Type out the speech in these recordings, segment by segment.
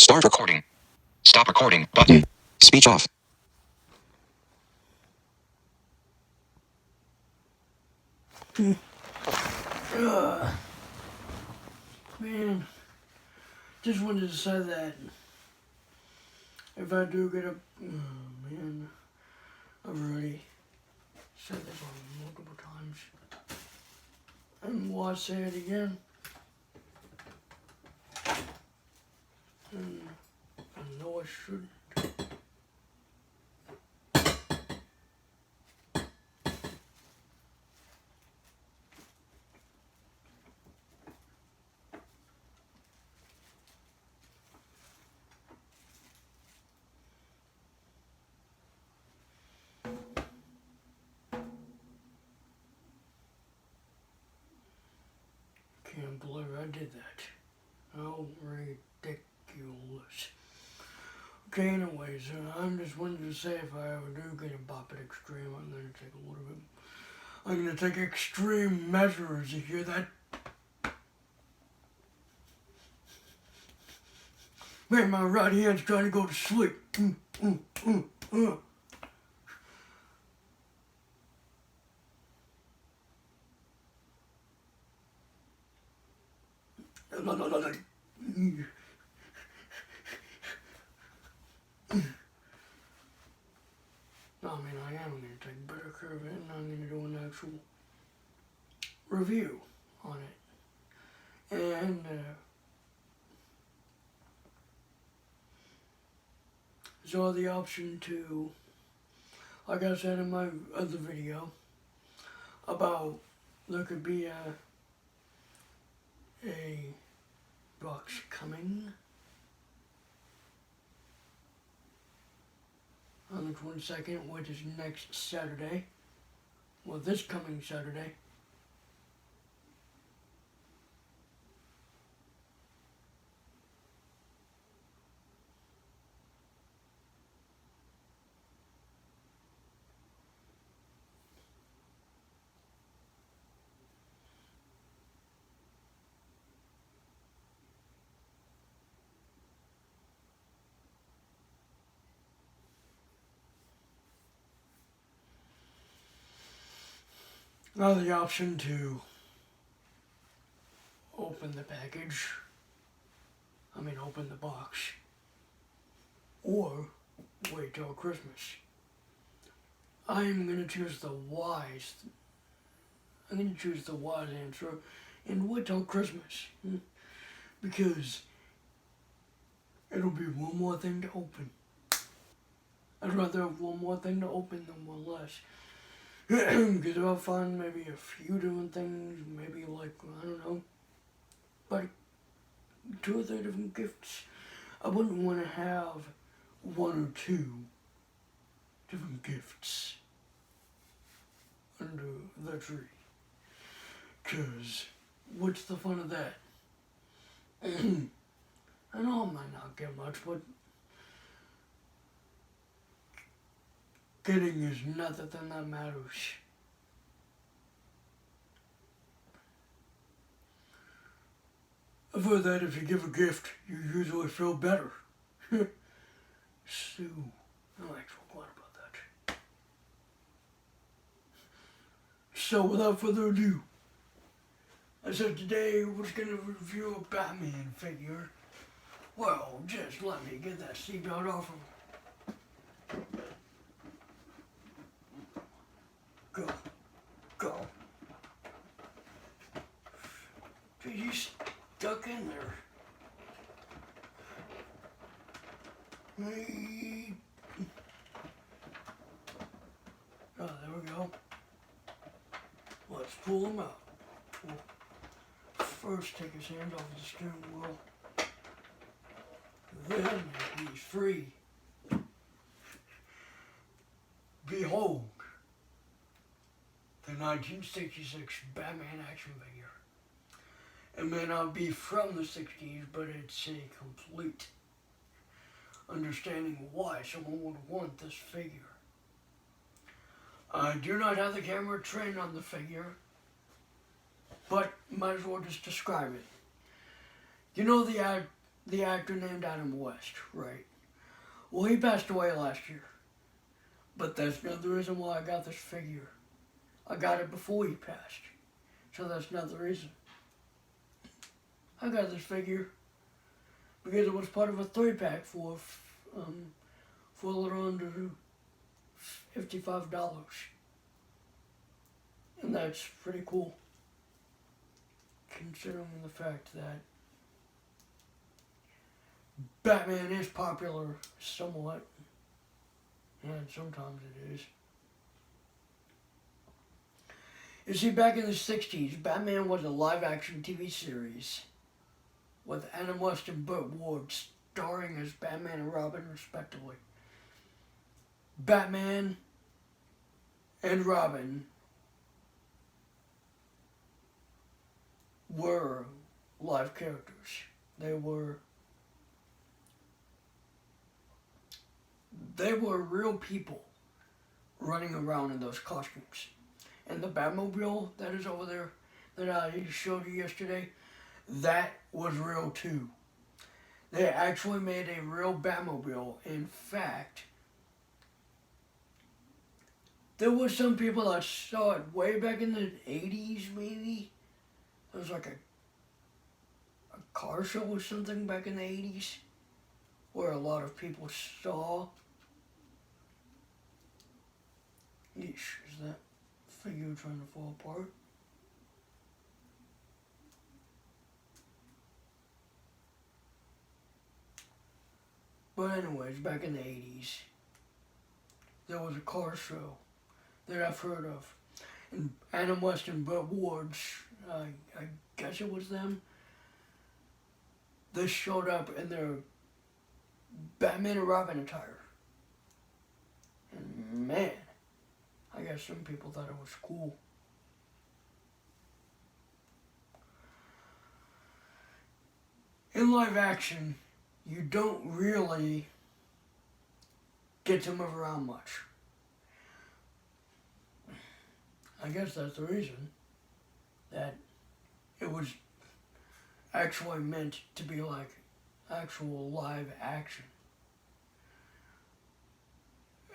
Start recording. Stop recording button. Speech off. Man, just wanted to say that if I do get a, man, I've already said this on multiple times, and will I say it again? And I know I shouldn't. Can't believe I did that. How ridiculous. Okay, anyways, I'm just wanted to say if I ever do get a Bop It Extreme, I'm going to take a little bit. I'm going to take extreme measures. You hear that? Man, my right hand's trying to go to sleep. No, I mean, I am going to take better care of it, and I'm going to do an actual review on it. And, so the option to, like I said in my other video, about there could be a box coming on the 22nd, which is next Saturday. Well, this coming Saturday. Now the option to open the package, open the box, or wait till Christmas. I'm going to choose the wise answer and wait till Christmas, because it'll be one more thing to open. I'd rather have one more thing to open than one less. Because if I find maybe a few different things, maybe like, I don't know, but 2 or 3 different gifts, I wouldn't want to have 1 or 2 different gifts under the tree. Because what's the fun of that? I know I might not get much, but getting is not the thing that matters. I've heard that if you give a gift, you usually feel better. So, I like to talk about that. So, without further ado, I said today we're going to review a Batman figure. Well, just let me get that seatbelt off him. Go. Dude, you stuck in there. Oh, there we go. Let's pull him out. We'll first take his hand off the steering wheel. Then he's free. Behold, the 1966 Batman action figure. It may not be from the 60s, but it's a complete understanding why someone would want this figure. I do not have the camera trained on the figure, but might as well just describe it. You know the the actor named Adam West, right? Well, he passed away last year. But that's not the reason why I got this figure. I got it before he passed. So that's not the reason. I got this figure because it was part of a 3-pack for a little under $55. And that's pretty cool, considering the fact that Batman is popular somewhat, and sometimes it is. You see, back in the 60s, Batman was a live-action TV series with Adam West and Burt Ward starring as Batman and Robin, respectively. Batman and Robin were live characters. They were real people running around in those costumes. And the Batmobile that is over there that I showed you yesterday, that was real too. They actually made a real Batmobile. In fact, there were some people that saw it way back in the 80s, maybe. There was like a car show or something back in the 80s where a lot of people saw. Yeesh, is that figure trying to fall apart? But anyways, back in the 80s, there was a car show that I've heard of. And Adam West and Burt Ward, I guess it was them, they showed up in their Batman and Robin attire. And man, I guess some people thought it was cool. In live action, you don't really get to move around much. I guess that's the reason that it was actually meant to be like actual live action.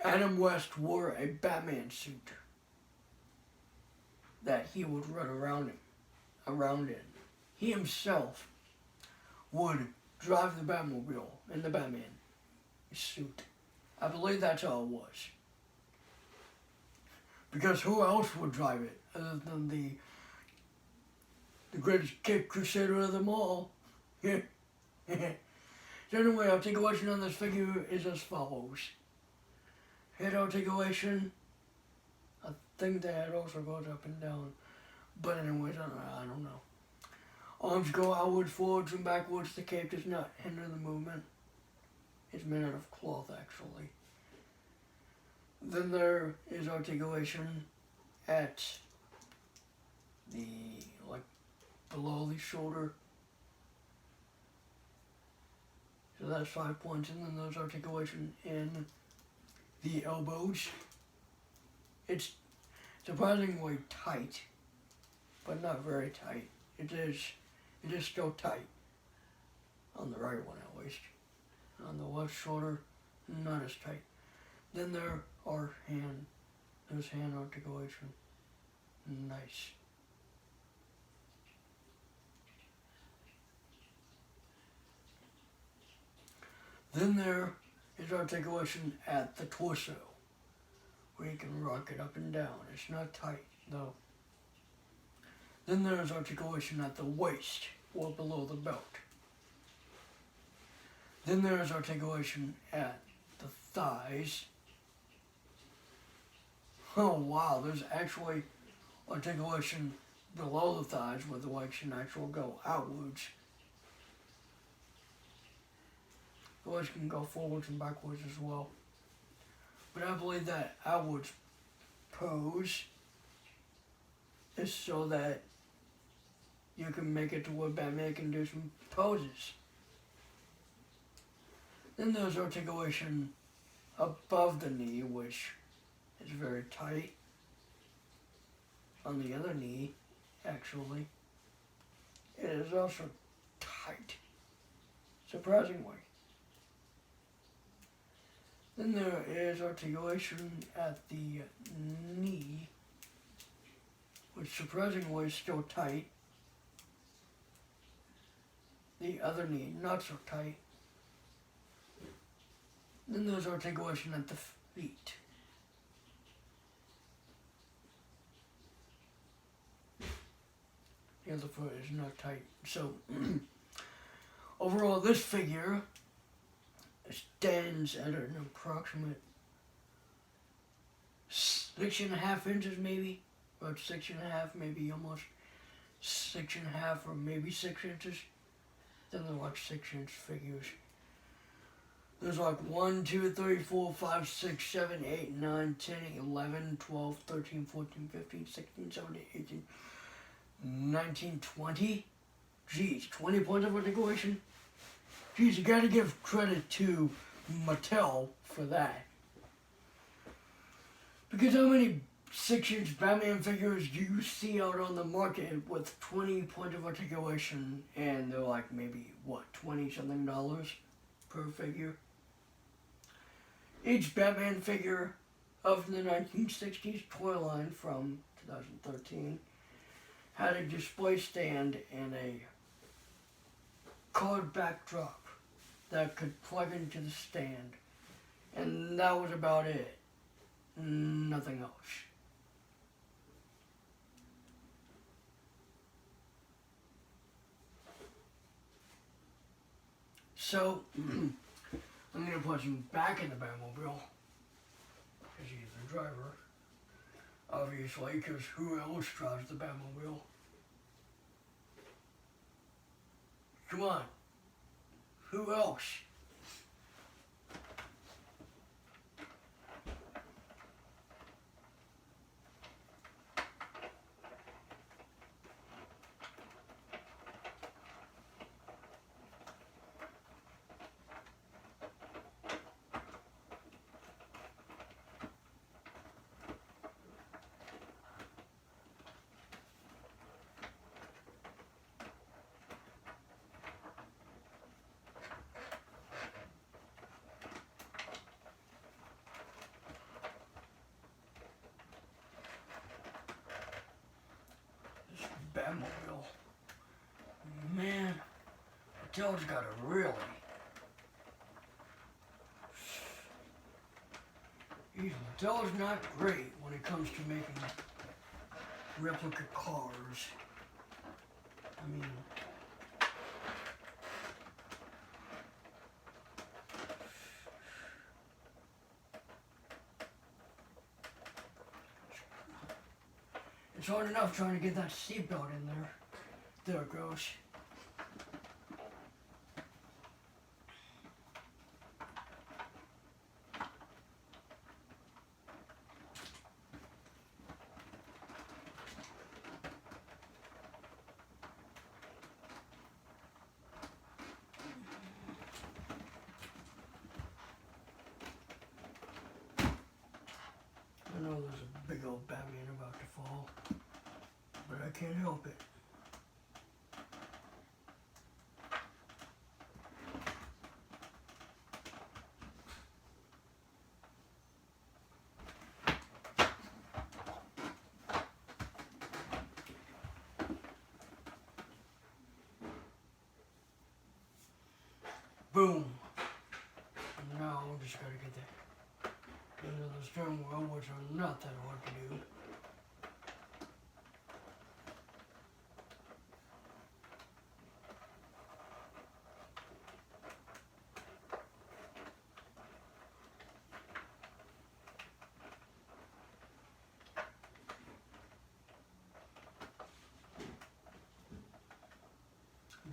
Adam West wore a Batman suit that he would run around in. He himself would drive the Batmobile in the Batman suit. I believe that's all it was. Because who else would drive it other than the greatest Cape Crusader of them all? So anyway, articulation on this figure is as follows. Head articulation, I think the head also goes up and down. But anyways, I don't know. Arms go outwards, forwards, and backwards. The cape does not hinder the movement. It's made out of cloth, actually. Then there is articulation at the, like, below the shoulder. So that's 5 points, and then there's articulation in the elbows. It's surprisingly tight, but not very tight. It is still tight. On the right one, at least. On the left shoulder, not as tight. Then there are there's hand articulation. Nice. Then there is articulation at the torso, where you can rock it up and down. It's not tight, though. Then there is articulation at the waist, or below the belt. Then there is articulation at the thighs. Oh wow, there's actually articulation below the thighs where the legs can actually go outwards. The legs can go forwards and backwards as well. But I believe that outwards pose is so that you can make it to where Batman can do some poses. Then there's articulation above the knee, which is very tight. On the other knee, actually, it is also tight. surprisingly. Then there is articulation at the knee, which surprisingly is still tight. The other knee, not so tight. Then there's articulation at the feet. The other foot is not tight. So, overall, this figure stands at an approximate 6.5 inches, maybe. About 6.5, maybe almost 6.5, or maybe 6 inches. Then they're like 6-inch figures. There's like 1, 2, 3, 4, 5, 6, 7, 8, 9, 10, 11, 12, 13, 14, 15, 16, 17, 18, 19, 20. Geez, 20 points of articulation. Geez, you gotta give credit to Mattel for that. Because how many 6-inch Batman figures do you see out on the market with 20 points of articulation, and they're like maybe, what, $20-something per figure? Each Batman figure of the 1960s toy line from 2013 had a display stand and a colored backdrop that could plug into the stand. And that was about it. Nothing else. So, I'm going to put him back in the Batmobile, because he's the driver, obviously, because who else drives the Batmobile? Come on, who else? Batmobile. Man, Mattel's got a really... Mattel's not great when it comes to making replica cars. I mean... It's hard enough trying to get that seatbelt in there. There it goes. I know there's a big old Batman about to fall, but I can't help it. Boom. Now we just gotta get that into the steering wheel, which are not that hard to do.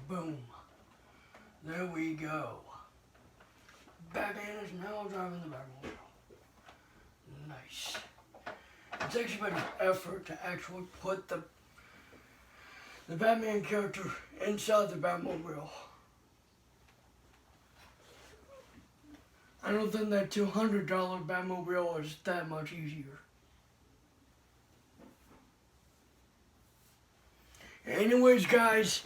Boom. There we go. Batman is now driving the Batmobile. Nice. It takes a bit of effort to actually put the Batman character inside the Batmobile. I don't think that $200 Batmobile is that much easier. Anyways, guys,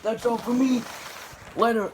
that's all for me. Later.